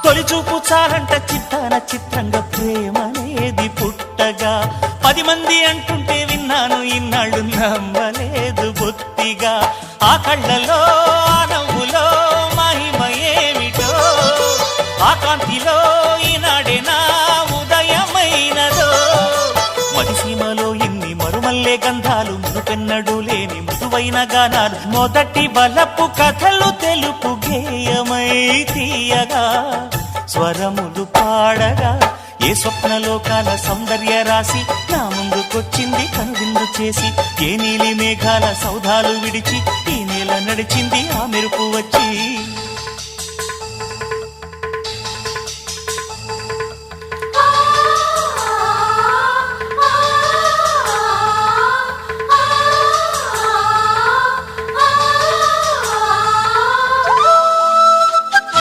తొలిచూపు చాలంట చిత్తాన చిత్రంగా ప్రేమనేది పుట్టగా 10 మంది అంటుంటే విన్నాను ఇన్నాళ్ళు నమ్మలేదు బొత్తిగా ఆ కళ్ళలో ఆ నవ్వులో మహిమ ఏమిటో ఆ కాంతిలో ఈనాడే నా ఉదయమైనదో మదిసీమలో ఇన్ని మరుమల్లే గంధాలు మునుపెన్నడు లేని మృదువైన గానాలు మొదటి బలపు కథలు తెలుపు గేయమై తీయగా స్వరములు పాడగా ఏ స్వప్నలోకాల సౌందర్య రాశి నా ముందుకొచ్చింది కనువిందు చేసి ఏ నీలి మేఘాల సౌధాలు విడిచి ఈ నేల నడిచింది ఆ మెరుపు వచ్చి